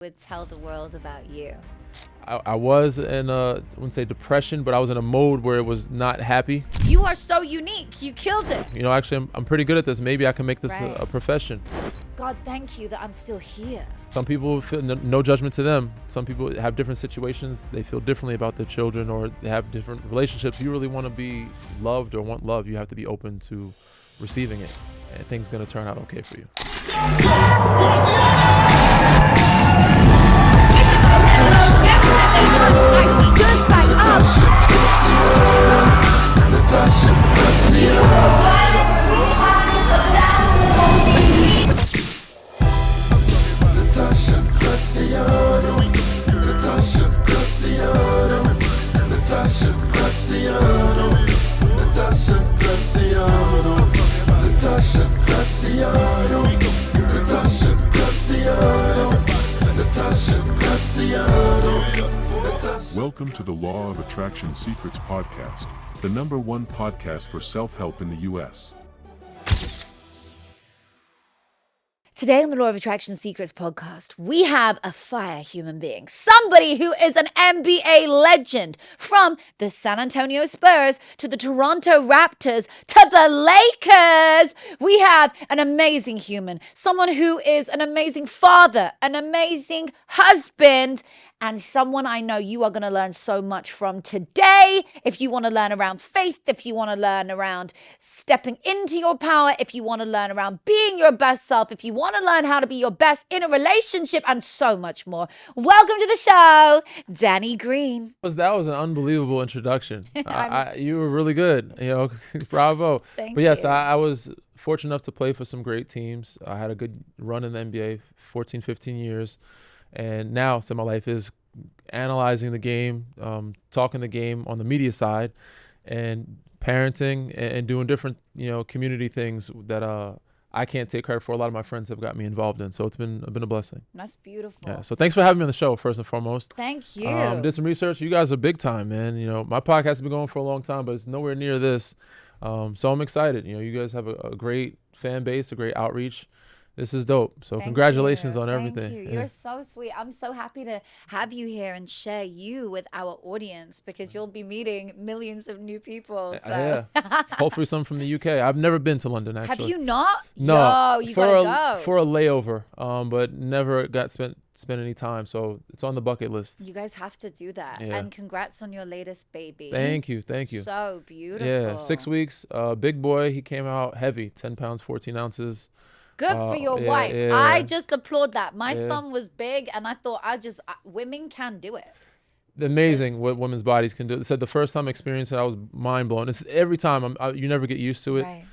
would tell the world about you? I was in I wouldn't say depression, but I was in a mode where it was not happy. You are so unique. You killed it. You know, actually, I'm pretty good at this. Maybe I can make this Right. a profession. God, thank you that I'm still here. Some people feel no judgment to them. Some people have different situations. They feel differently about their children, or they have different relationships. If you really want to be loved or want love, you have to be open to receiving it, and things gonna turn out okay for you. Natasha, Graziano, Natasha, Graziano, Natasha, Graziano, Natasha, Graziano, Natasha, Graziano, Natasha, Graziano, Natasha, Graziano. Welcome to the Law of Attraction Secrets podcast, the #1 podcast for self-help in the U.S. Today on the Law of Attraction Secrets podcast, we have a fire human being, somebody who is an NBA legend, from the San Antonio Spurs to the Toronto Raptors to the Lakers. We have an amazing human, someone who is an amazing father, an amazing husband, and someone I know you are going to learn so much from today. If you want to learn around faith, if you want to learn around stepping into your power, if you want to learn around being your best self, if you want to learn how to be your best in a relationship, and so much more. Welcome to the show, Danny Green. That was an unbelievable introduction. You were really good. You know, bravo. Thank but yes, you. I was fortunate enough to play for some great teams. I had a good run in the NBA, 14, 15 years. And now, so my life is analyzing the game, talking the game on the media side, and parenting and doing different, community things that I can't take credit for. A lot of my friends have got me involved in, so it's been a blessing. That's beautiful. Yeah. So thanks for having me on the show, first and foremost. Thank you. Did some research. You guys are big time, man. You know, my podcast has been going for a long time, but it's nowhere near this. So I'm excited. You know, you guys have a great fan base, a great outreach. This is dope. So Thank congratulations you. on Thank everything. you. Yeah. You're so sweet. I'm so happy to have you here and share you with our audience, because you'll be meeting millions of new people. So. Yeah. Hopefully some from the UK. I've never been to London, actually. Have you not? No. Yo, you gotta go. For a layover, but never got spent any time. So it's on the bucket list. You guys have to do that. Yeah. And congrats on your latest baby. Thank you. So beautiful. Yeah, 6 weeks. Big boy. He came out heavy, 10 pounds, 14 ounces. Good for your yeah, wife. yeah. I just applaud that. My Yeah. son was big, and I thought women can do it. Amazing what women's bodies can do. They said the first time I experienced it, I was mind blown. It's every time you never get used to it. Right.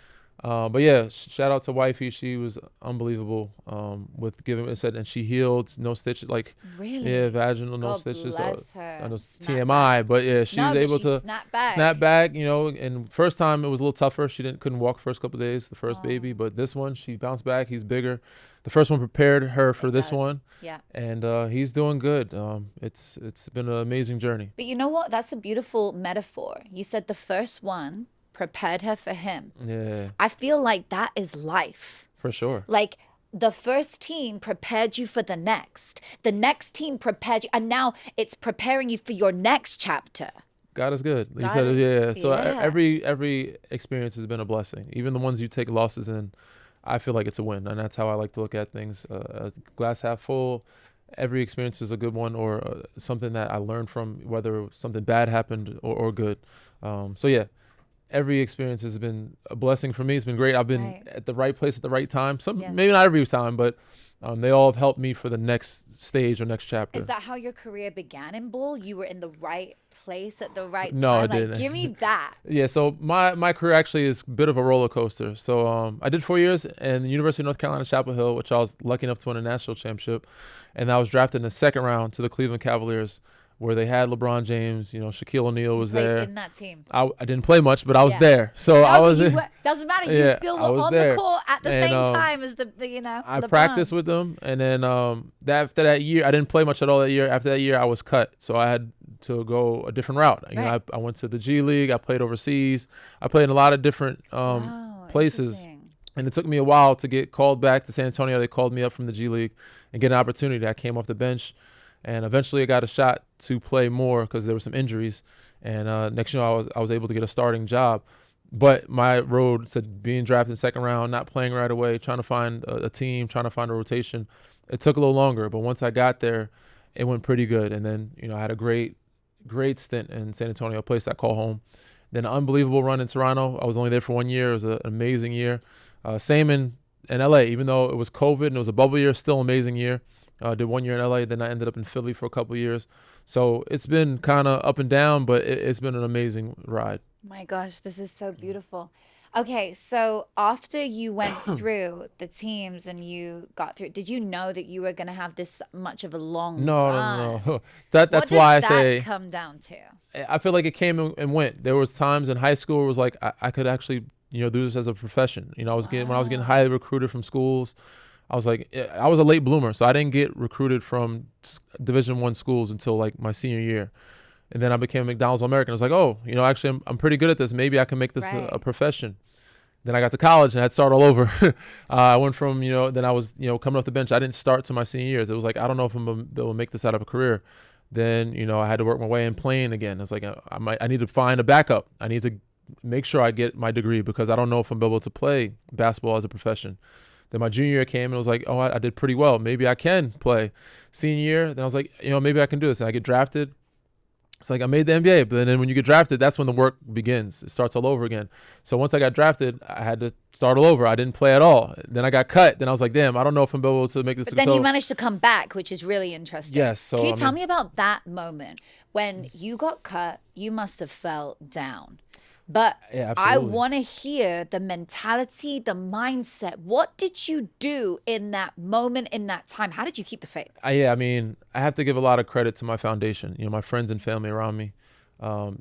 But yeah, shout out to wifey. She was unbelievable with giving. It said, and she healed, no stitches. Like, Really? yeah, vaginal, no God stitches. bless her. I know it's Snap TMI, but yeah, she was able to snap back. snap back. You know, and first time it was a little tougher. She couldn't walk first couple of days, the first baby, but this one she bounced back. He's bigger. The first one prepared her for this one. Yeah. And he's doing good. It's been an amazing journey. But you know what? That's a beautiful metaphor. You said the first one prepared her for him. Yeah, I feel like that is life. for sure. Like, the first team prepared you for the next. The next team prepared you. And now it's preparing you for your next chapter. God is good. You God said is- it, yeah. So yeah. every experience has been a blessing. Even the ones you take losses in, I feel like it's a win, and that's how I like to look at things. Glass half full. Every experience is a good one, or something that I learned from, whether something bad happened or good. So yeah, every experience has been a blessing for me. It's been great. I've been Right. at the right place at the right time. Yes. Maybe not every time, but they all have helped me for the next stage or next chapter. Is that how your career began in ball? You were in the right place at the right No, time? I Like, didn't. give me that. Yeah, so my career actually is a bit of a roller coaster. So I did 4 years in the University of North Carolina, Chapel Hill, which I was lucky enough to win a national championship. And I was drafted in the second round to the Cleveland Cavaliers, where they had LeBron James, Shaquille O'Neal was Played there. in that team. I didn't play much, but I was Yeah. there. So I was doesn't matter. Yeah, You still I were was on there. the court at the And, same time as the I LeBrons. practiced with them, and then after that year, I didn't play much at all that year. After that year, I was cut, so I had to go a different route. Right. I went to the G League. I played overseas. I played in a lot of different Wow, places. interesting. And it took me a while to get called back to San Antonio. They called me up from the G League and get an opportunity. I came off the bench, and eventually I got a shot to play more because there were some injuries. And next year I was able to get a starting job. But my road said being drafted in the second round, not playing right away, trying to find a team, trying to find a rotation. It took a little longer, but once I got there, it went pretty good. And then, I had a great stint in San Antonio, a place I call home. Then an unbelievable run in Toronto. I was only there for 1 year. It was an amazing year. Same in LA, even though it was COVID and it was a bubble year, still amazing year. Did 1 year in LA, then I ended up in Philly for a couple of years. So it's been kind of up and down, but it's been an amazing ride. My gosh, this is so beautiful. Okay, so after you went through the teams and you got through, did you know that you were going to have this much of a long run? No. That's why I say. What does that come down to? I feel like it came and went. There was times in high school where it was like I could actually do this as a profession. When I was getting highly recruited from schools, I was like, I was a late bloomer, so I didn't get recruited from Division I schools until like my senior year. And then I became a McDonald's All-American. I was like, oh, actually I'm pretty good at this. Maybe I can make this a profession. Then I got to college and I had to start all over. I went from, then I was, coming off the bench. I didn't start to my senior years. It was like, I don't know if I'm going to be able to make this out of a career. Then, I had to work my way in playing again. It's like, I need to find a backup. I need to make sure I get my degree because I don't know if I'm able to play basketball as a profession. Then my junior year came and it was like, oh, I did pretty well. Maybe I can play. Senior year, then I was like, maybe I can do this. And I get drafted. It's like I made the NBA, but then when you get drafted, that's when the work begins. It starts all over again. So once I got drafted, I had to start all over. I didn't play at all. Then I got cut. Then I was like, damn, I don't know if I'm able to make this. But then you managed to come back, which is really interesting. Yes. So, can you tell me about that moment when you got cut? You must have felt down. But yeah, I want to hear the mentality, the mindset. What did you do in that moment, in that time? How did you keep the faith? I have to give a lot of credit to my foundation, my friends and family around me.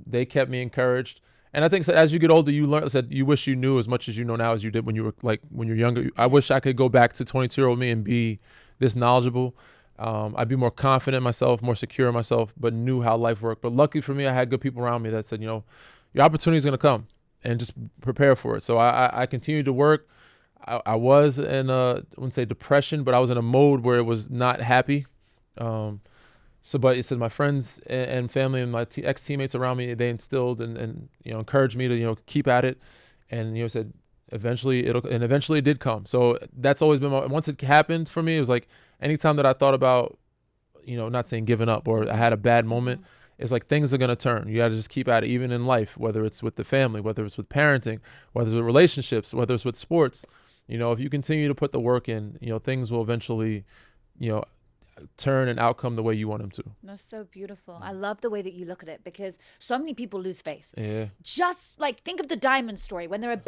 They kept me encouraged. And I think as you get older, you learn. I said you wish you knew as much as you know now as you did when you were when you're younger. I wish I could go back to 22-year-old me and be this knowledgeable. I'd be more confident in myself, more secure in myself, but knew how life worked. But lucky for me, I had good people around me that said, your opportunity is going to come and just prepare for it. So I continued to work. I was in I wouldn't say depression, but I was in a mode where it was not happy. But it said my friends and family and my ex-teammates around me, they instilled and encouraged me to, keep at it. And, said eventually it did come. So that's always been once it happened for me, it was like anytime that I thought about, not saying giving up or I had a bad moment, it's like things are going to turn. You got to just keep at it, even in life, whether it's with the family, whether it's with parenting, whether it's with relationships, whether it's with sports. If you continue to put the work in, things will eventually, turn and outcome the way you want them to. That's so beautiful. I love the way that you look at it because so many people lose faith. Yeah. Just like think of the diamond story when they're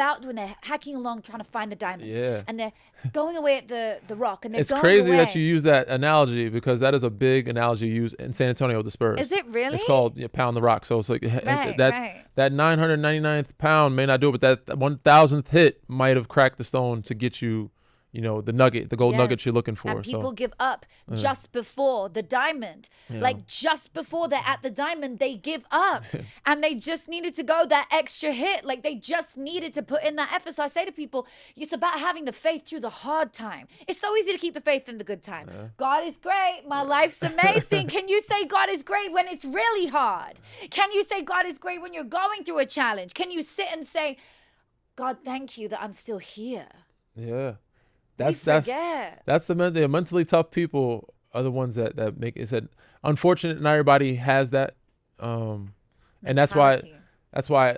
hacking along trying to find the diamonds. Yeah. And they're going away at the rock and they're It's going crazy away. that you use that analogy because that is a big analogy used in San Antonio with the Spurs. Is it really? It's called pound the rock. So it's like Right. that 999th pound may not do it, but that 1000th hit might have cracked the stone to get you, the nugget, the gold nugget you're looking for. And people give up just before the diamond. Like just before they're at the diamond, they give up. And they just needed to go that extra hit. Like they just needed to put in that effort. So I say to people, it's about having the faith through the hard time. It's so easy to keep the faith in the good time. God is great. My life's amazing. Can you say God is great when it's really hard? Can you say God is great when you're going through a challenge? Can you sit and say, God, thank you that I'm still here? Yeah. That's the mentally tough people are the ones that make it. Said unfortunate, not everybody has that, and that's why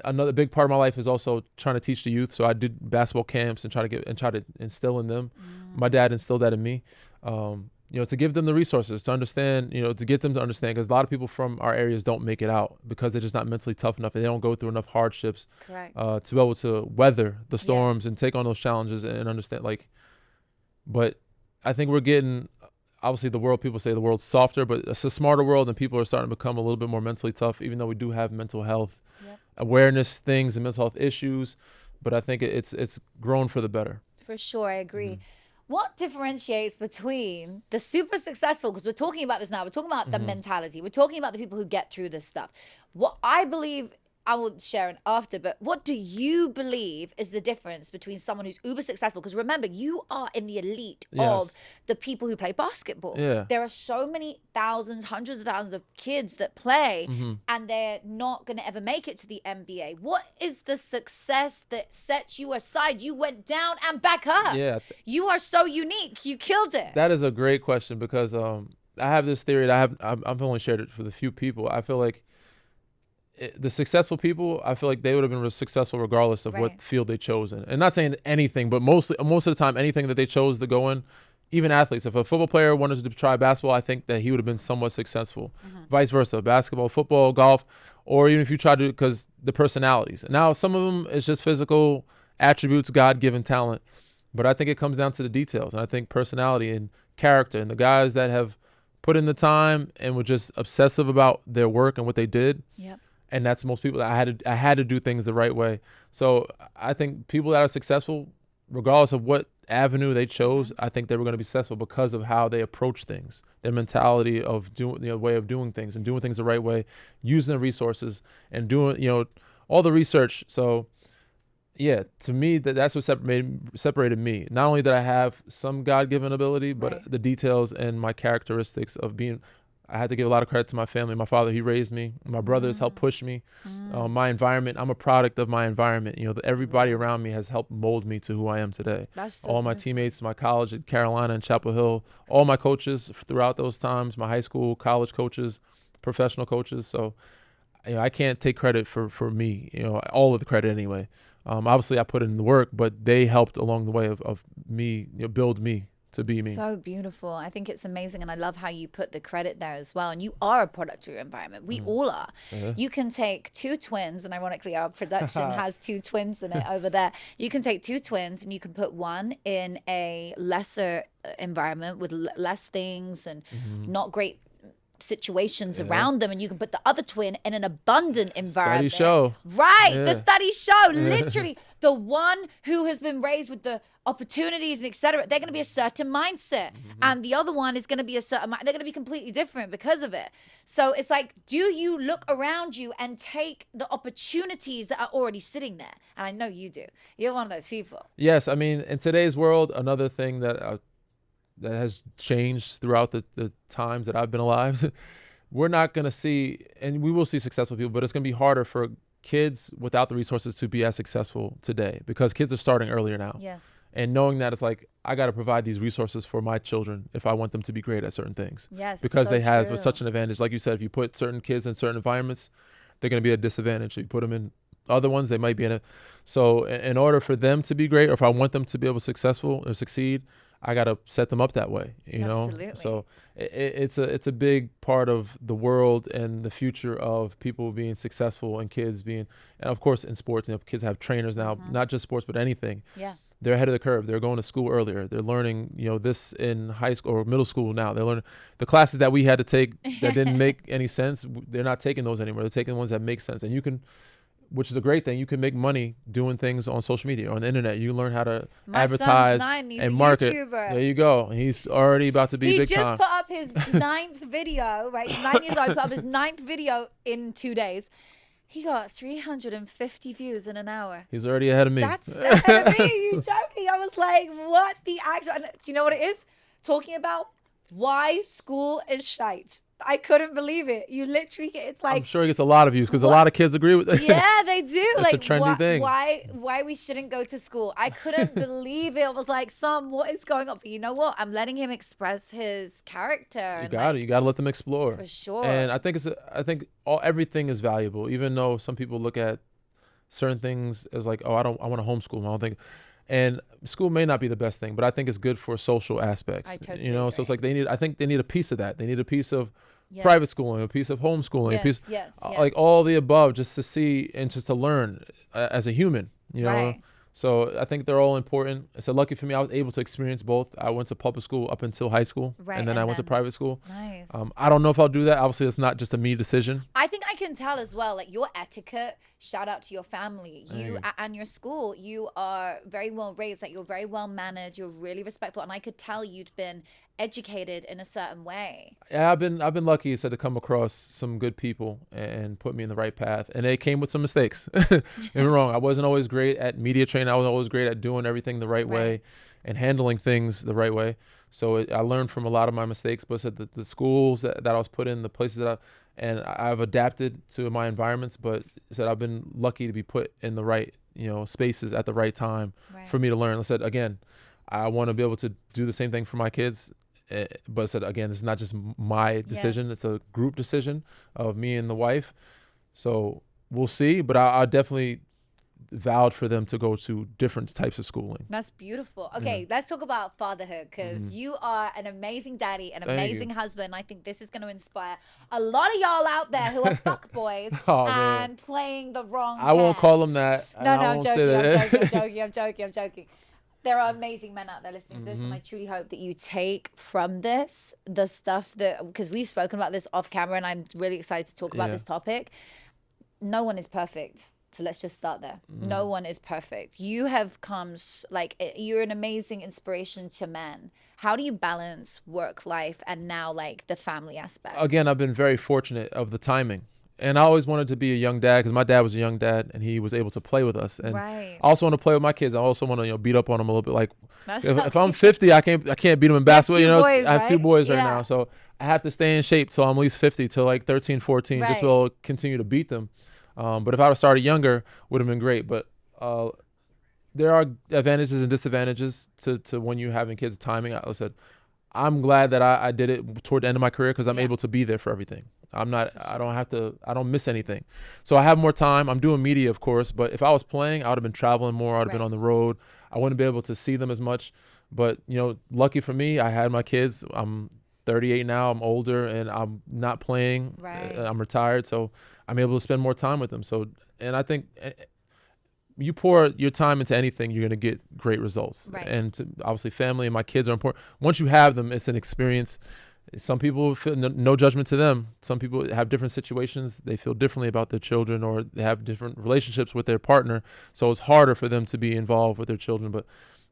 another big part of my life is also trying to teach the youth. So I did basketball camps and try to instill in them. My dad instilled that in me, to give them the resources to understand, to get them to understand, because a lot of people from our areas don't make it out because they're just not mentally tough enough and they don't go through enough hardships to be able to weather the storms and take on those challenges and understand But I think we're getting, obviously people say the world's softer, but it's a smarter world and people are starting to become a little bit more mentally tough, even though we do have mental health awareness things and mental health issues. But I think it's grown for the better. For sure, I agree. What differentiates between the super successful, because we're talking about this now, we're talking about the mentality, we're talking about the people who get through this stuff. What I believe I will share it after, but what do you believe is the difference between someone who's uber successful? Because remember, you are in the elite of Yes. the people who play basketball. Yeah. There are so many thousands, hundreds of thousands of kids that play, Mm-hmm. and they're not going to ever make it to the NBA. What is the success that sets you aside? You went down and back up. Yeah. You are so unique. You killed it. That is a great question because I have this theory that I've only shared it with a few people. I feel like the successful people, I feel like they would have been successful regardless of Right. what field they chose in. And not saying anything, but most of the time, anything that they chose to go in, even athletes. If a football player wanted to try basketball, I think that he would have been somewhat successful. Vice versa, basketball, football, golf, or even if you try to, because the personalities. Now, some of them is just physical attributes, God-given talent. But I think it comes down to the details. And I think personality and character and the guys that have put in the time and were just obsessive about their work and what they did. Yep. And that's most people. I had to do things the right way. So I think people that are successful, regardless of what avenue they chose, I think they were going to be successful because of how they approach things, their mentality of doing, way of doing things and doing things the right way, using the resources and doing, all the research. So yeah, to me, that's what separated me. Not only did I have some God-given ability, but Right. the details and my characteristics of being. I had to give a lot of credit to my family. My father, he raised me. My brothers helped push me. My environment, I'm a product of my environment. Everybody around me has helped mold me to who I am today. That's so All my beautiful. teammates, my college at Carolina and Chapel Hill, all my coaches throughout those times, my high school, college coaches, professional coaches. So, I can't take credit for me, all of the credit anyway. Obviously, I put in the work, but they helped along the way of me, build me to be me. So beautiful. I think it's amazing. And I love how you put the credit there as well. And you are a product of your environment. We all are. Yeah. You can take two twins, and ironically, our production has two twins in it over there. You can take two twins and you can put one in a lesser environment with less things and not great situations around them, and you can put the other twin in an abundant environment. show. Right. Yeah. The studies show literally the one who has been raised with the opportunities and etc. They're going to be a certain mindset, and the other one is going to be a certain. They're going to be completely different because of it. So it's like, do you look around you and take the opportunities that are already sitting there? And I know you do. You're one of those people. Yes, I mean, in today's world, another thing that has changed throughout the times that I've been alive, we're not going to see, and we will see successful people, but it's going to be harder for kids without the resources to be as successful today because kids are starting earlier now. Yes. And knowing that it's like, I got to provide these resources for my children if I want them to be great at certain things. Yes. Because so they have true. such an advantage. Like you said, if you put certain kids in certain environments, they're going to be at a disadvantage. If you put them in other ones, they might be in a. So in order for them to be great, or if I want them to be able to successful or succeed, I got to set them up that way, Absolutely. So it's a big part of the world and the future of people being successful and kids being, and of course in sports, kids have trainers now, not just sports, but anything. Yeah. They're ahead of the curve. They're going to school earlier. They're learning, this in high school or middle school now. They're learning the classes that we had to take that didn't make any sense. They're not taking those anymore. They're taking the ones that make sense. And you can, which is a great thing, you can make money doing things on social media or on the internet. You learn how to My son's advertise 9, he's and a market. YouTuber. There you go. He's already about to be He big just time. put up his 9th video, right? He's 9 years old, put up his 9th video in 2 days. He got 350 views in an hour. He's already ahead of me. That's ahead of me. You joking? I was like, what the actual? Do you know what it is? Talking about why school is shite. I couldn't believe it. You literally, it's like, I'm sure he gets a lot of views because a lot of kids agree with it. yeah, they do. It's like a trendy thing. Why we shouldn't go to school? I couldn't believe it. I was like, what is going on? But you know what? I'm letting him express his character. You got it. You got to let them explore. For sure. And I think everything is valuable, even though some people look at certain things as like, oh, I want to homeschool. I don't think. And school may not be the best thing, but I think it's good for social aspects. I totally So agree. it's like I think they need a piece of that. They need a piece of Yes. private schooling, a piece of homeschooling, Yes, a piece, yes, like yes. all the above, just to see and just to learn as a human, Right. So I think they're all important. It's so lucky for me. I was able to experience both. I went to public school up until high school, Right, and then and I went to then- private school. Nice. I don't know if I'll do that. Obviously, it's not just a me decision. I think I can tell as well, like your etiquette, shout out to your family, you Thank you. and your school, you are very well raised, like you're very well mannered, you're really respectful. And I could tell you'd been educated in a certain way. Yeah, I've been lucky, to come across some good people and put me in the right path, and it came with some mistakes. Don't get me wrong, I wasn't always great at media training. I was always great at doing everything the right way and handling things the right way. So I learned from a lot of my mistakes, but said the schools that I was put in, the places and I've adapted to my environments, but said I've been lucky to be put in the right, spaces at the right time for me to learn. I said, again, I want to be able to do the same thing for my kids. But I said, again, it's not just my decision. Yes. It's a group decision of me and the wife. So we'll see. But I definitely vowed for them to go to different types of schooling. That's beautiful. Okay, let's talk about fatherhood, because you are an amazing daddy, an amazing husband. I think this is going to inspire a lot of y'all out there who are fuckboys and playing the wrong I won't hand. call them that. No, I I'm won't joking, say I'm joking. There are amazing men out there listening to this, and I truly hope that you take from this the stuff that, because we've spoken about this off camera, and I'm really excited to talk about this topic. No one is perfect. So let's just start there. No one is perfect. You have come, you're an amazing inspiration to men. How do you balance work life and now the family aspect? Again, I've been very fortunate of the timing. And I always wanted to be a young dad because my dad was a young dad and he was able to play with us. And I also want to play with my kids. I also want to beat up on them a little bit. Like if I'm 50, I can't beat them in basketball. Boys, I have two boys right yeah. now, so I have to stay in shape till I'm at least 50, till 13, 14, just so I'll continue to beat them. But if I would have started younger, would have been great. But there are advantages and disadvantages to when you're having kids. Timing. I said, I'm glad that I did it toward the end of my career because I'm able to be there for everything. I don't miss anything. So I have more time. I'm doing media, of course, but if I was playing, I would have been traveling more. I would have been on the road. I wouldn't be able to see them as much. But, lucky for me, I had my kids. I'm 38 now. I'm older and I'm not playing. I'm retired. So I'm able to spend more time with them. So, and I think you pour your time into anything, you're going to get great results. And obviously family and my kids are important. Once you have them, it's an experience. Some people feel no judgment to them. Some people have different situations. They feel differently about their children, or they have different relationships with their partner. So it's harder for them to be involved with their children. But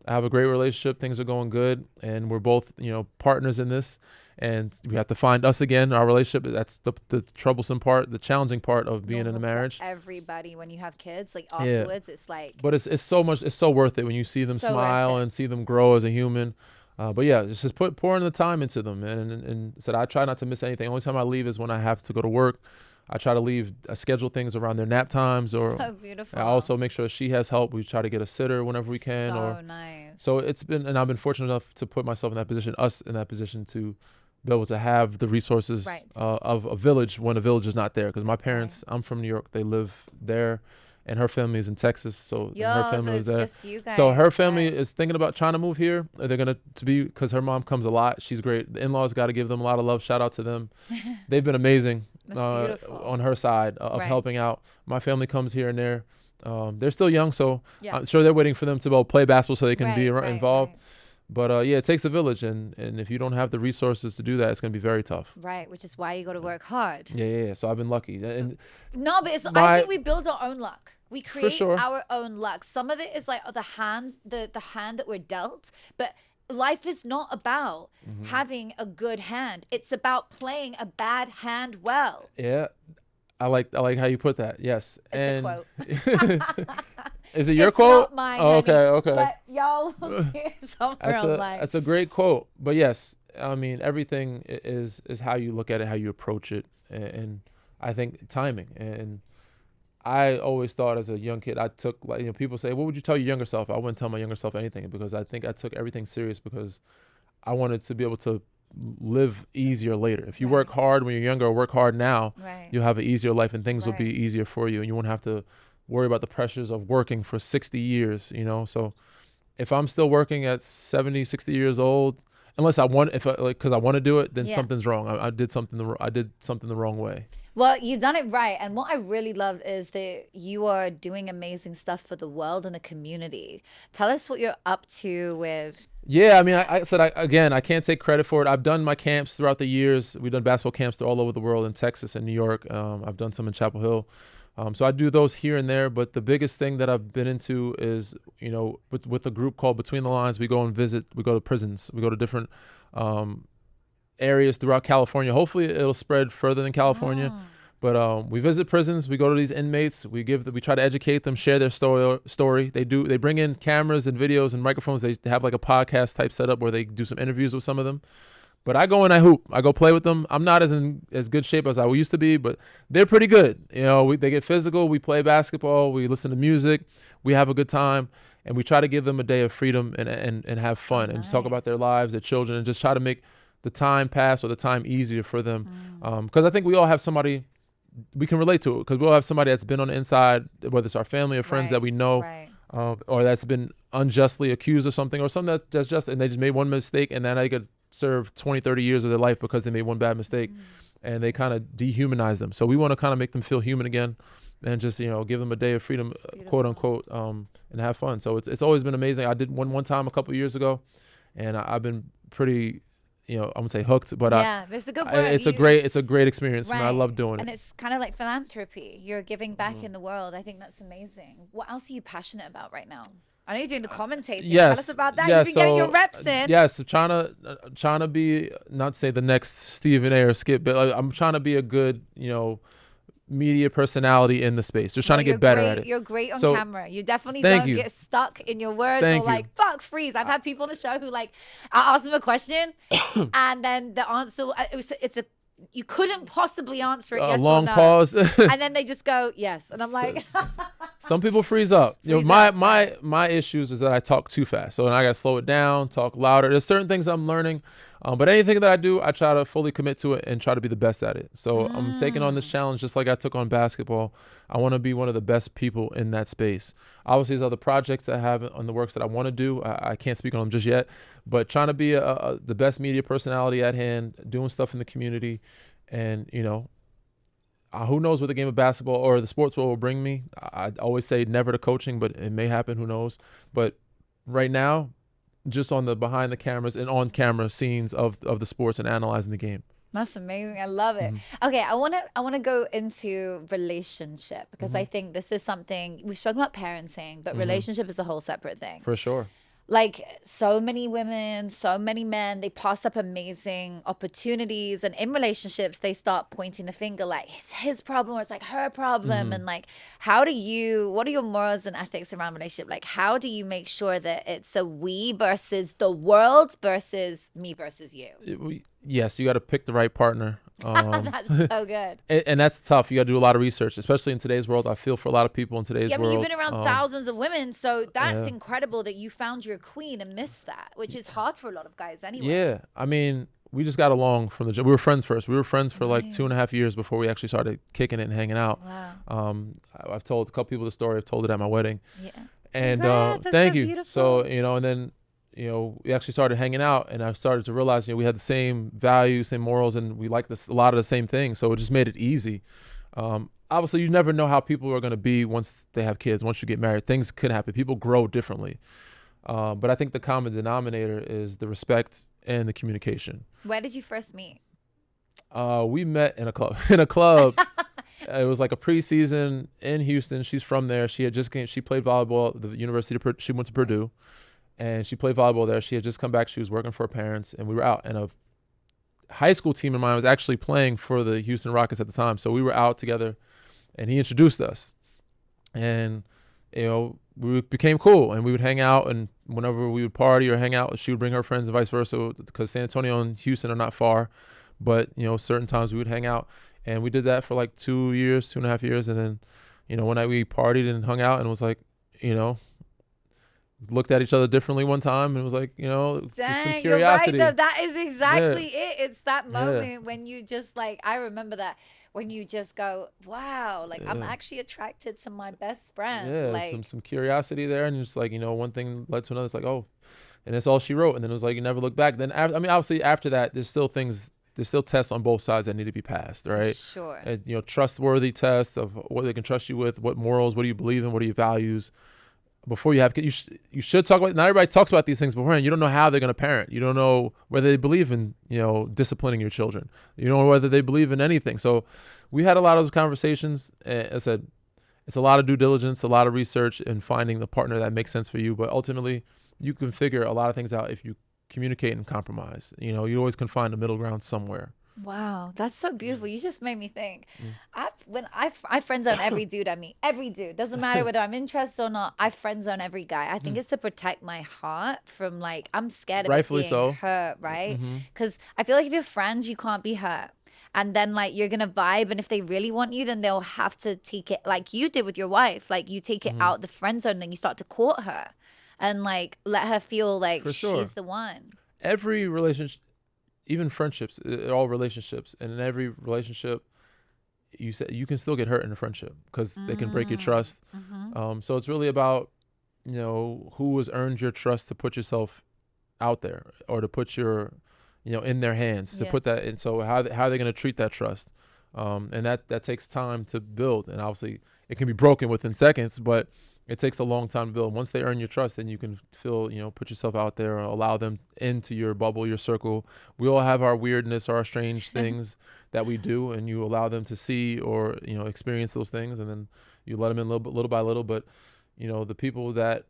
I have a great relationship. Things are going good. And we're both, partners in this. And we have to find us again, our relationship. That's the troublesome part, the challenging part of being in a marriage. Everybody, when you have kids, afterwards, it's But it's so worth it when you see them smile and see them grow as a human. But yeah, just pouring the time into them, and said I try not to miss anything. Only time I leave is when I have to go to work. I try to leave. I schedule things around their nap times, or so beautiful. I also make sure she has help. We try to get a sitter whenever we can. So nice. So it's been, and I've been fortunate enough to put myself in that position, us in that position, to be able to have the resources of a village when a village is not there. Because my parents, I'm from New York, they live there. And her family is in Texas, so her family is there. Just you guys, so her family is thinking about trying to move here. They're gonna be, because her mom comes a lot. She's great. The in-laws got to give them a lot of love. Shout out to them. They've been amazing on her side of helping out. My family comes here and there. They're still young, so I'm sure they're waiting for them to play basketball so they can be involved. But it takes a village, and if you don't have the resources to do that, it's going to be very tough. Right, which is why you got to work hard. Yeah. So I've been lucky. And no, but I think we build our own luck. We create our own luck. Some of it is the hand that we're dealt, but life is not about having a good hand. It's about playing a bad hand well. Yeah. I like how you put that. Yes. It's a quote. Is it your quote? It's not mine. Oh, okay. But y'all will see it somewhere online. That's a great quote. But yes, I mean, everything is how you look at it, how you approach it, and I think timing. And I always thought as a young kid, I took, people say, what would you tell your younger self? I wouldn't tell my younger self anything, because I think I took everything serious because I wanted to be able to live easier later. If you work hard when you're younger, or work hard now, you'll have an easier life, and things will be easier for you, and you won't have to worry about the pressures of working for 60 years, So if I'm still working at 70, 60 years old, unless I want, because I want to do it, then something's wrong. I did something the wrong way. Well, you've done it right. And what I really love is that you are doing amazing stuff for the world and the community. Tell us what you're up to with. Yeah, I mean, I said, I can't take credit for it. I've done my camps throughout the years. We've done basketball camps all over the world, in Texas and New York. I've done some in Chapel Hill. So I do those here and there. But the biggest thing that I've been into is, with a group called Between the Lines, we go and visit. We go to prisons. We go to different areas throughout California. Hopefully it'll spread further than California. But we visit prisons. We go to these inmates. We try to educate them, share their story. They bring in cameras and videos and microphones. They have like a podcast type setup where they do some interviews with some of them. But I go and I hoop. I go play with them. I'm not as good shape as I used to be, but they're pretty good. They get physical. We play basketball. We listen to music. We have a good time, and we try to give them a day of freedom and have fun and just talk about their lives, their children, and just try to make the time pass or the time easier for them. Because I think we all have somebody we can relate to it, because we all have somebody that's been on the inside, whether it's our family or friends that we know, or that's been unjustly accused of something, or something that's just, and they just made one mistake, and then they could serve 20, 30 years of their life because they made one bad mistake, and they kind of dehumanize them. So we want to kind of make them feel human again, and just give them a day of freedom, quote unquote, and have fun. So it's always been amazing. I did one time a couple of years ago, and I've been pretty, I wouldn't say hooked, but it's a good word. It's a great experience. I love doing it. And it's kind of like philanthropy. You're giving back in the world. I think that's amazing. What else are you passionate about right now? I know you're doing the commentating. Yes. Tell us about that. You've been getting your reps in. Yes, trying to be, not to say the next Stephen A or Skip, but I'm trying to be a good, media personality in the space. Just trying to get better at it. You're great on camera. You definitely don't get stuck in your words fuck, freeze. I've had people on the show who I ask them a question and then the answer, you couldn't possibly answer it yes long or no. pause. And then they just go yes, and I'm like some people freeze up. My issues is that I talk too fast, so I gotta slow it down, talk louder. There's certain things I'm learning, but anything that I do, I try to fully commit to it and try to be the best at it. So I'm taking on this challenge just like I took on basketball. I want to be one of the best people in that space. Obviously, there's other projects that I have on the works that I want to do. I can't speak on them just yet, but trying to be the best media personality at hand, doing stuff in the community, and who knows what the game of basketball or the sports world will bring me. I always say never to coaching, but it may happen. Who knows? But right now, just on the behind the cameras and on camera scenes of the sports and analyzing the game. That's amazing. I love it. Okay, I want to go into relationship, because I think this is something we've spoken about, parenting, but relationship is a whole separate thing. For sure. Like, so many women, so many men, they pass up amazing opportunities, and in relationships they start pointing the finger like it's his problem or it's like her problem. And like, what are your morals and ethics around relationship? Like, how do you make sure that it's a we versus the world versus me versus you? Yes, you got to pick the right partner. That's so good. And that's tough. You got to do a lot of research, especially in today's world. I feel for a lot of people in today's world. You've been around thousands of women, so that's incredible that you found your queen and missed that, which is hard for a lot of guys anyway. Yeah, I mean, we just got along from the. We were friends first. We were friends for like 2.5 years before we actually started kicking it and hanging out. Wow. I've told a couple people the story. I've told it at my wedding. Yeah. And thank you. Beautiful. So and then. We actually started hanging out, and I started to realize, we had the same values, same morals, and we liked a lot of the same things. So it just made it easy. Obviously, you never know how people are going to be once they have kids, once you get married. Things could happen. People grow differently. But I think the common denominator is the respect and the communication. Where did you first meet? We met in a club. It was like a preseason in Houston. She's from there. She played volleyball at the University. She went to Purdue. And she played volleyball there. She had just come back. She was working for her parents, and we were out. And a high school team of mine was actually playing for the Houston Rockets at the time. So we were out together, and he introduced us. And, we became cool, and we would hang out. And whenever we would party or hang out, she would bring her friends and vice versa, because San Antonio and Houston are not far. But, certain times we would hang out. And we did that for like 2.5 years. And then, one night we partied and hung out, and it was like, looked at each other differently one time, and it was like, just some curiosity. You're right, though. That is exactly it. It's that moment when you just I remember that, when you just go, wow, I'm actually attracted to my best friend. Yeah, some curiosity there, and just one thing led to another. It's like, oh, and that's all she wrote. And then it was like, you never look back. Then obviously after that, there's still tests on both sides that need to be passed, right? Sure. And, trustworthy tests of what they can trust you with, what morals, what do you believe in, what are your values. Before you have kids, you should talk about. Not everybody talks about these things beforehand. You don't know how they're going to parent. You don't know whether they believe in disciplining your children. You don't know whether they believe in anything. So we had a lot of those conversations. As I said, it's a lot of due diligence, a lot of research, and finding the partner that makes sense for you. But ultimately, you can figure a lot of things out if you communicate and compromise. You know, you always can find a middle ground somewhere. Wow, that's so beautiful. Mm. You just made me think. I friend zone every dude I meet. Every dude, doesn't matter whether I'm interested or not. I friend zone every guy. I think it's to protect my heart from, like, I'm scared of it Rightfully being so. hurt, right? Mm-hmm. Because I feel like if you're friends, you can't be hurt. And then, like, you're gonna vibe, and if they really want you, then they'll have to take it like you did with your wife. Like, you take it Mm-hmm. out the friend zone, then you start to court her, and like let her feel like For sure. she's the one. Every relationship, even friendships, all relationships, and in every relationship, you said you can still get hurt in a friendship because they can break your trust. So it's really about, you know, who has earned your trust to put yourself out there, or to put your, you know, in their hands, to put that in. So how are they going to treat that trust? And that takes time to build, and obviously it can be broken within seconds, but it takes a long time to build. Once they earn your trust, then you can feel, you know, put yourself out there, or allow them into your bubble, your circle. We all have our weirdness, our strange things that we do, and you allow them to see or, you know, experience those things, and then you let them in little by little. But, you know, the people that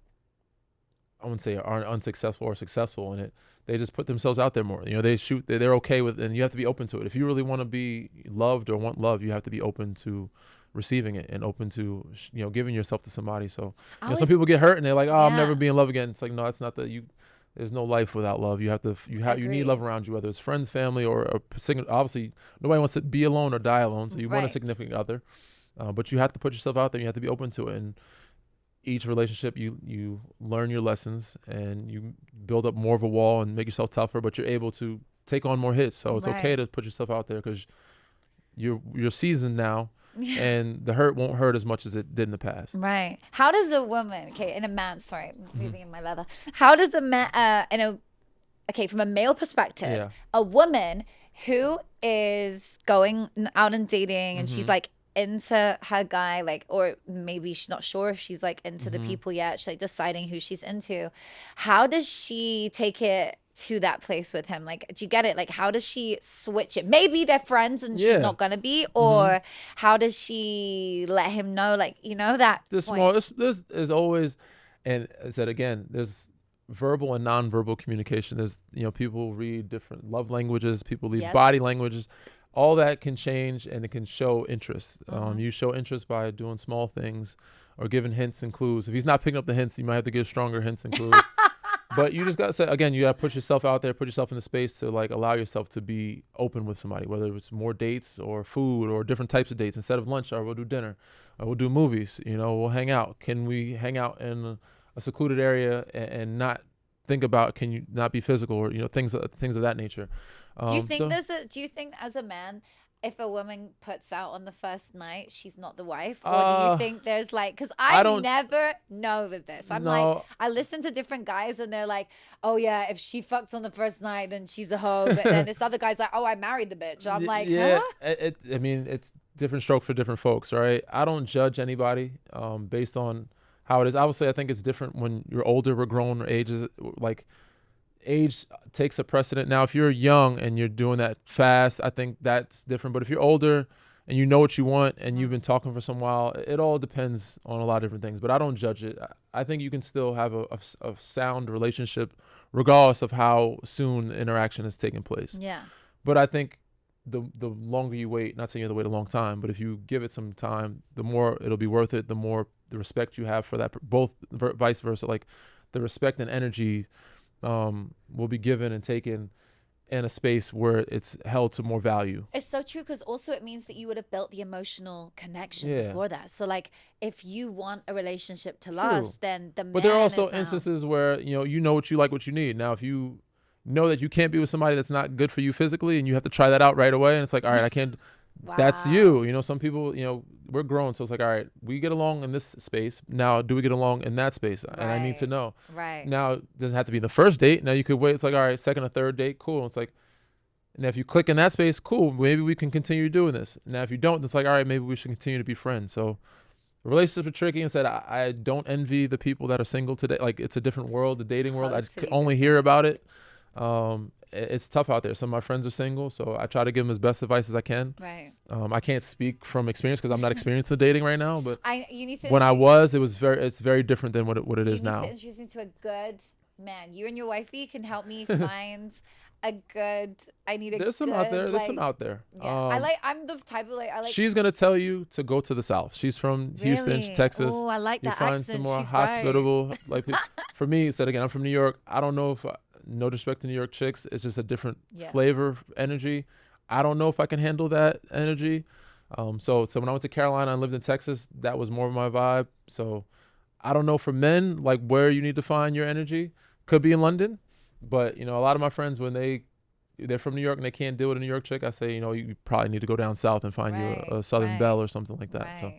I wouldn't say are unsuccessful or successful in it, they just put themselves out there more. You know, they're okay with, and you have to be open to it. If you really want to be loved or want love, you have to be open to receiving it and open to, you know, giving yourself to somebody. So, you know, some people get hurt and they're like, oh, I'm never being in love again. It's like, no, it's not that. There's no life without love. You need love around you, whether it's friends, family, or a obviously nobody wants to be alone or die alone. So you want a significant other, but you have to put yourself out there. You have to be open to it. And each relationship, you learn your lessons, and you build up more of a wall and make yourself tougher, but you're able to take on more hits. So it's okay to put yourself out there, because you're seasoned now. And the hurt won't hurt as much as it did in the past. Right. How does a woman, moving in my leather. How does a man, from a male perspective, a woman who is going out and dating, and she's like into her guy, like, or maybe she's not sure if she's like into the people yet, she's like deciding who she's into, how does she take it to that place with him? Like, do you get it? Like, how does she switch it? Maybe they're friends and she's not gonna be, or how does she let him know, like, you know, that there's always, and I said again, there's verbal and nonverbal communication. There's, you know, people read different love languages, people read body languages. All that can change, and it can show interest. You show interest by doing small things or giving hints and clues. If he's not picking up the hints, you might have to give stronger hints and clues. But you just got to say, again, you got to put yourself out there, put yourself in the space to, like, allow yourself to be open with somebody, whether it's more dates or food or different types of dates. Instead of lunch, or we'll do dinner, or we'll do movies, you know, we'll hang out. Can we hang out in a secluded area and not think about, can you not be physical, or, you know, things of that nature. Do you think as a man, if a woman puts out on the first night, she's not the wife? Or do you think there's like, because I never know with this. I'm like, I listen to different guys and they're like, oh yeah, if she fucks on the first night, then she's the hoe. But then this other guy's like, oh, I married the bitch. I'm like, huh? I mean, it's different stroke for different folks, right? I don't judge anybody based on how it is. Obviously, I think it's different when you're older, we're grown, age takes a precedent. Now, if you're young and you're doing that fast, I think that's different. But if you're older and you know what you want and you've been talking for some while, it all depends on a lot of different things. But I don't judge it. I think you can still have a sound relationship regardless of how soon the interaction is taking place. Yeah. But I think the longer you wait, not saying you have to wait a long time, but if you give it some time, the more it'll be worth it, the more the respect you have for that, both vice versa. Like, the respect and energy will be given and taken in a space where it's held to more value. It's so true, because also it means that you would have built the emotional connection before that. So, like, if you want a relationship to last, then the man. But there are also instances where, you know what you like, what you need. Now, if you know that you can't be with somebody that's not good for you physically, and you have to try that out right away, and it's like, all right, I can't. Wow. That's you. You know, some people, we're grown, so it's like, all right, we get along in this space. Now, do we get along in that space? Right. And I need to know. Right. Now, it doesn't have to be the first date. Now, you could wait. It's like, all right, second or third date, cool. It's like, and if you click in that space, cool. Maybe we can continue doing this. Now, if you don't, it's like, all right, maybe we should continue to be friends. So, relationships are tricky. And said, I don't envy the people that are single today. Like, it's a different world, the dating world. I just only hear about it. It's tough out there. Some of my friends are single, so I try to give them as best advice as I can. Right. I can't speak from experience because I'm not experienced in dating right now. But you need to when I was, it's very different than what it is now. You need to introduce me to a good Man, you and your wifey can help me find a good. I need a There's some good, out there. There's like, some out there. Yeah, I'm the type of I like. She's gonna tell you to go to the South. She's from Houston, Really? Texas. Oh, I like You that find accent. some more She's hospitable, like for me. Said again, I'm from New York. I don't know if no disrespect to New York chicks. It's just a different flavor, energy. I don't know if I can handle that energy. So when I went to Carolina and lived in Texas, that was more of my vibe. So I don't know for men, like where you need to find your energy. Could be in London, but a lot of my friends, when they're from New York and they can't deal with a New York chick, I say, you probably need to go down south and find you a Southern Belle or something like that. Right. So.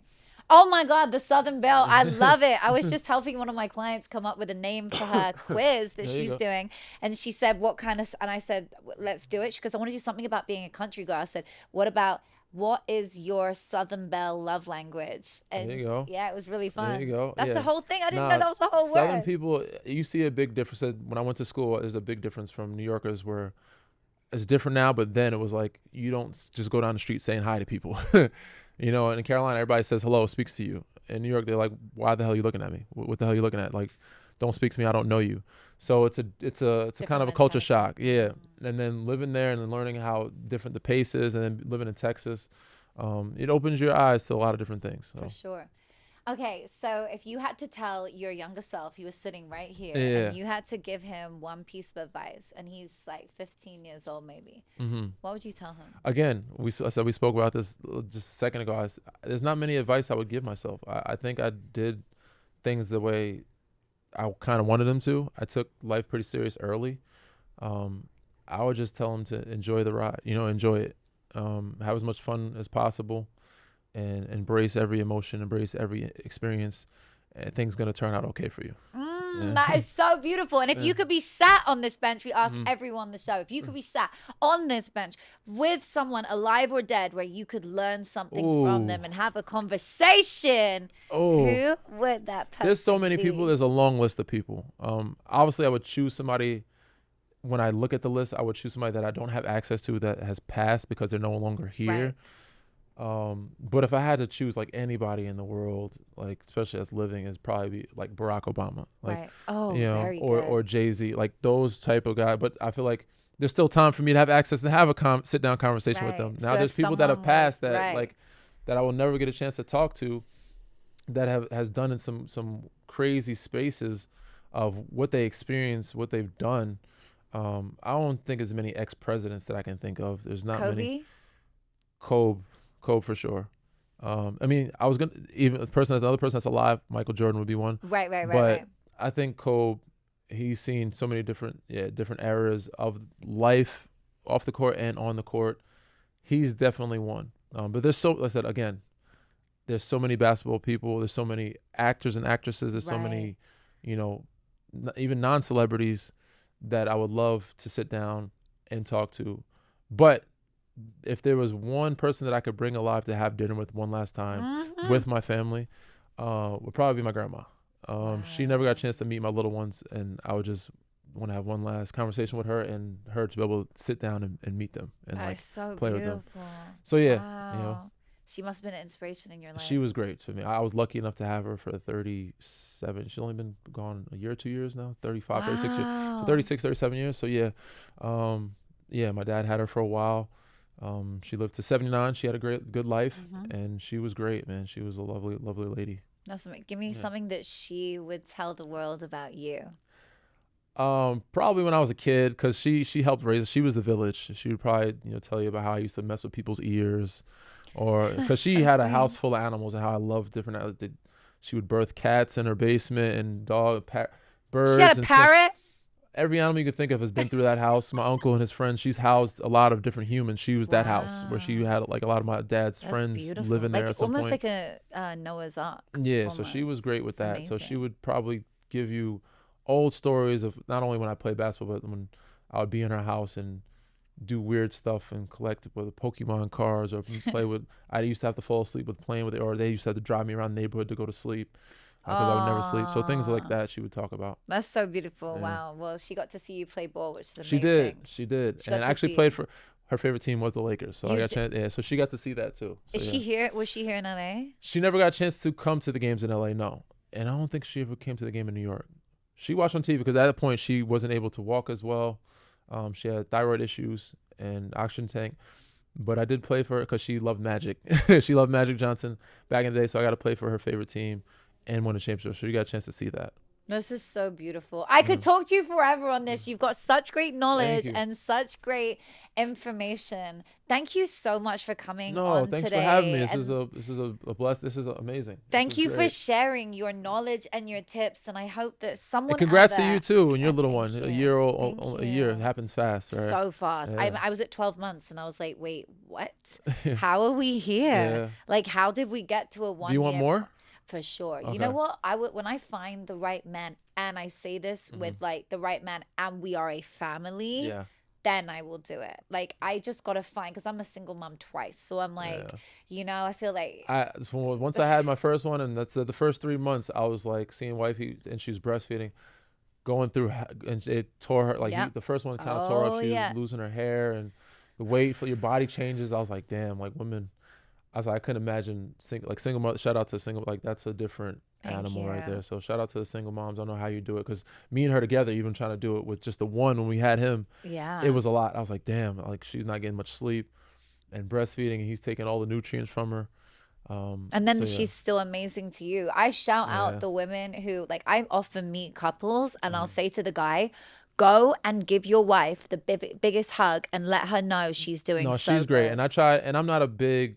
Oh my God, the Southern Belle. I love it. I was just helping one of my clients come up with a name for her quiz that she's doing. And she said, and I said, let's do it. She goes, I want to do something about being a country girl. I said, what is your Southern Belle love language? And there you go. Yeah, it was really fun. There you go. That's the whole thing. I didn't know that was the whole Southern word. people, you see a big difference. When I went to school, there's a big difference from New Yorkers where it's different now, but then it was like you don't just go down the street saying hi to people. And in Carolina, everybody says hello, speaks to you. In New York, they're like, why the hell are you looking at me? What the hell are you looking at? Like, don't speak to me. I don't know you. So it's a kind of a culture shock. Yeah. And then living there and then learning how different the pace is, and then living in Texas, it opens your eyes to a lot of different things. So. For sure. Okay, so if you had to tell your younger self, he was sitting right here, and you had to give him one piece of advice, and he's like 15 years old maybe, what would you tell him? Again, we spoke about this just a second ago. There's not many advice I would give myself. I think I did things the way I kind of wanted them to. I took life pretty serious early. I would just tell him to enjoy the ride, enjoy it, have as much fun as possible. And embrace every emotion, embrace every experience, and things going to turn out okay for you. That is so beautiful. And if you could be sat on this bench, we ask everyone on the show, if you could be sat on this bench with someone alive or dead where you could learn something from them and have a conversation, who would that person There's so many be? people. There's a long list of people. Obviously, I would choose somebody. When I look at the list, I would choose somebody that I don't have access to that has passed because they're no longer here. Right. But if I had to choose like anybody in the world, like especially as living, is probably be like Barack Obama, like very or Jay-Z, like those type of guy. But I feel like there's still time for me to have access to have a sit down conversation with them. Now there's people that have passed that that I will never get a chance to talk to, that has done in some crazy spaces of what they experienced, what they've done. I don't think as many ex-presidents that I can think of. There's not many. Kobe for sure. I mean, I was gonna even another person that's alive. Michael Jordan would be one. Right. But I think Kobe, he's seen so many different eras of life off the court and on the court. He's definitely one. But there's like I said again, there's so many basketball people. There's so many actors and actresses. There's so many, even non-celebrities that I would love to sit down and talk to. But if there was one person that I could bring alive to have dinner with one last time with my family, would probably be my grandma. She never got a chance to meet my little ones, and I would just want to have one last conversation with her and her to be able to sit down and meet them and play with them. So she must have been an inspiration in your life. She was great to me. I was lucky enough to have her for 37. She's only been gone a year or 2 years now, 35, 36 years. So 36, 37 years. So my dad had her for a while. She lived to 79. She had a good life, and she was great, man. She was a lovely, lovely lady. Give me something that she would tell the world about you. Probably when I was a kid, because she helped raise us. She was the village. She would probably tell you about how I used to mess with people's ears, or because she had a house full of animals and how I loved different animals. She would birth cats in her basement and birds. She had a parrot. Every animal you could think of has been through that house. My uncle and his friends, she's housed a lot of different humans. She was that house where she had like a lot of my dad's friends living there at some point. Almost like a Noah's Ark. Yeah, almost. so she was great with that. Amazing. So she would probably give you old stories of not only when I played basketball, but when I would be in her house and do weird stuff and collect with Pokemon cards or play with. I used to have to fall asleep with playing with it, or they used to have to drive me around the neighborhood to go to sleep. Because I would never sleep. So things like that she would talk about. That's so beautiful. Yeah. Wow. Well, she got to see you play ball, which is amazing. She did. And actually played for her favorite team was the Lakers. So I got a chance. Yeah, so she got to see that too. So, Is she here? Was she here in LA? She never got a chance to come to the games in LA, no. And I don't think she ever came to the game in New York. She watched on TV because at that point she wasn't able to walk as well. She had thyroid issues and oxygen tank. But I did play for her because she loved Magic. She loved Magic Johnson back in the day, so I got to play for her favorite team and win a championship. So you got a chance to see that. This is so beautiful. I could talk to you forever on this. You've got such great knowledge you. and such great information. Thank you so much for coming No, on thanks today. for having me. This and is a bless. This is amazing. Thank This you is for great. sharing your knowledge and your tips. And I hope that someone And congrats out to there, you too and your little Thank one. you. A year Thank old, a year. It you. happens fast, right? So fast. Yeah. I was at 12 months and I was like, wait, what? How are we here? Yeah. Like, how did we get to a 1 year? Do you want more? For sure. Okay. You know what? When I find the right man, and I say this with like the right man, and we are a family, Yeah. then I will do it. Like, I just gotta find, because I'm a single mom twice, so I'm like, Yeah. you know, I feel like Once I had my first one, and that's the first 3 months, I was like seeing wifey, and she was breastfeeding, going through, and it tore her. Like Yep. the first one kind of tore Oh, up. She yeah. was losing her hair, and the weight for your body changes. I was like, damn, like women. I was like, I couldn't imagine single mother. Shout out to single, like that's a different Thank animal right you. there. So shout out to the single moms. I don't know how you do it, because me and her together, even trying to do it with just the one when we had him, yeah, it was a lot. I was like, damn, like she's not getting much sleep, and breastfeeding, and he's taking all the nutrients from her. and then so, yeah. she's still amazing to you. I shout Yeah. out the women who, like, I often meet couples and Mm-hmm. I'll say to the guy, go and give your wife the biggest hug and let her know she's doing No, so she's great, good. and I try, and I'm not a big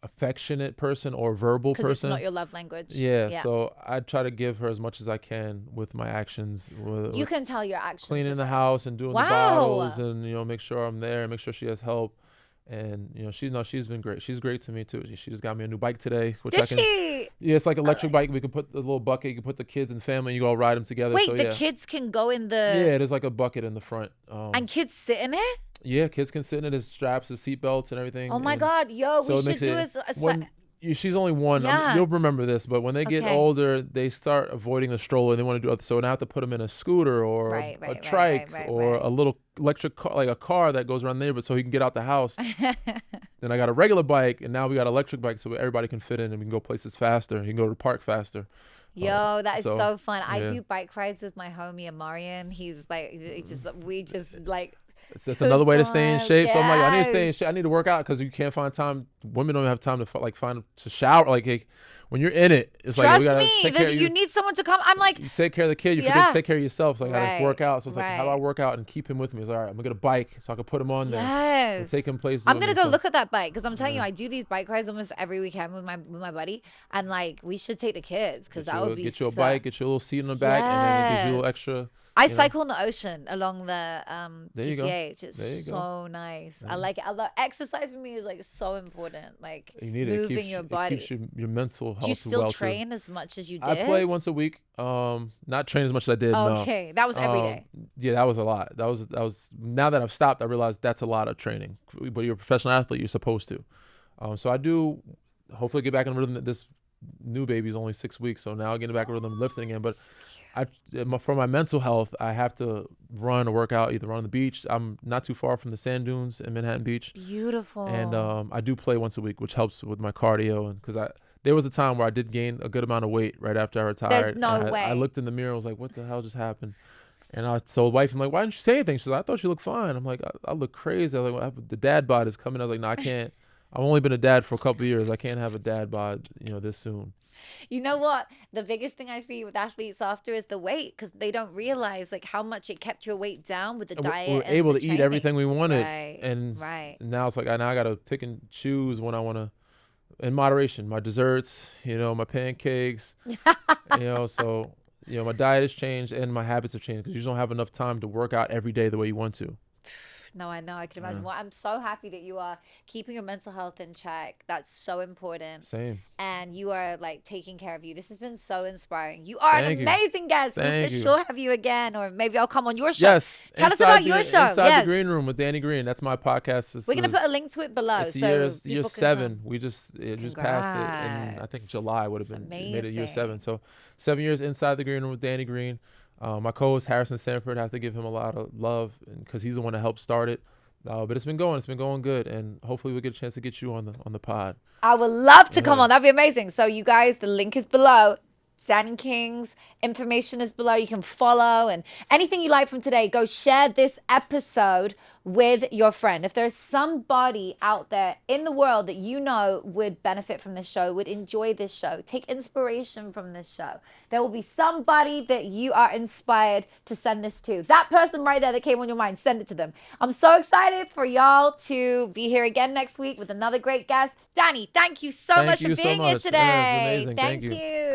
affectionate person or verbal Because it's person. not your love language. Yeah, so I try to give her as much as I can with my actions. You can tell your actions. Cleaning the house and doing Wow. the bottles, and make sure I'm there and make sure she has help. And she's been great. She's great to me too. She just got me a new bike today, which Did I can. she? Yeah, it's like electric bike. We can put the little bucket. You can put the kids and family. And you all ride them together. Wait, so, the yeah. kids can go in the. Yeah, there's like a bucket in the front. And kids sit in it? Yeah, kids can sit in it. There's straps, there's seat belts, and everything. Oh my and God, yo, so we it should makes do it- a when she's only one. Yeah. You'll remember this, but when they get Okay. older, they start avoiding the stroller. They want to do other. So now I have to put them in a scooter or Right, a right, trike right, or right. a little electric car, like a car that goes around the neighborhood, so he can get out the house. Then I got a regular bike, and now we got an electric bike, so everybody can fit in and we can go places faster. You can go to the park faster. Yo, that is so fun. I yeah. do bike rides with my homie Amarian. He's like, we just like. That's another way to stay in shape. So I'm like, I need to stay in Yes. shape. I need to work out because you can't find time. Women don't have time to find to shower. Like hey, when you're in it, it's like we Trust gotta me, take care of you need someone to come. I'm like, You take care of the kid. You forget Yeah. to take care of yourself. So I gotta Right, work out. So it's like, how do I right. work out and keep him with me? It's all right. I'm gonna get a bike so I can put him on there. yes. Take him places. I'm with gonna me. go So- look at that bike because I'm telling you, I do these bike rides almost every weekend with my buddy, and like we should take the kids because that would be get you a so- bike, get you a little seat in the back, and then it gives you a little Yes. extra. I you know. cycle in the ocean along the There you go. PCH. It's There you go. so nice. I like it. I love exercise for me is like so important. Like You need it. moving It keeps, your it body. keeps your mental health Do you still well train as much as you too. did? I play once a week. Not train as much as I did. No. Okay, that was every day. Yeah, that was a lot. That was. Now that I've stopped, I realized that's a lot of training. But you're a professional athlete, you're supposed to. So I do. Hopefully, get back in rhythm. This new baby's only 6 weeks, so now getting back in rhythm, lifting again. But for my mental health, I have to run or work out, either run on the beach. I'm not too far from the sand dunes in Manhattan Beach, Beautiful. and I do play once a week, which helps with my cardio. And because there was a time where I did gain a good amount of weight right after I retired. There's no and way. I looked in the mirror, I was like, "What the hell just happened?" And I told wife, I'm like, "Why didn't you say anything?" She's like, "I thought you looked fine." I'm like, "I look crazy." I was like, "What happened? The dad bod is coming." I was like, "No, I can't. I've only been a dad for a couple of years. I can't have a dad bod, this soon." You know what? The biggest thing I see with athletes after is the weight because they don't realize like how much it kept your weight down with the diet. We were and able the to eat training. everything we wanted, Right, and right. now it's like now I gotta pick and choose when I want to, in moderation. My desserts, my pancakes, So my diet has changed and my habits have changed because you just don't have enough time to work out every day the way you want to. No, I know. I can imagine. Well, I'm so happy that you are keeping your mental health in check. That's so important. Same. And you are like taking care of you. This has been so inspiring. You are Thank an you. amazing guest. We'll Thank for you. sure have you again, or maybe I'll come on your show. Yes. Tell us Inside about the- your show. Inside Yes. the Green Room with Danny Green. That's my podcast. We're gonna put a link to it below. It's so year people can 7. come. We just passed it, and I think Congrats. July would have That's been made it year 7. amazing. So 7 years inside the Green Room with Danny Green. My co-host Harrison Sanford, I have to give him a lot of love because he's the one that helped start it. But it's been going good, and hopefully we'll get a chance to get you on the pod. I would love to come on. That'd be amazing. So you guys, the link is below. Zen Kings. Information is below. You can follow, and anything you like from today, go share this episode with your friend. If there's somebody out there in the world that you know would benefit from this show, would enjoy this show, take inspiration from this show, there will be somebody that you are inspired to send this to. That person right there that came on your mind, send it to them. I'm so excited for y'all to be here again next week with another great guest. Danny, thank you so much for being here today. Yeah, it was amazing. Thank Thank you. you.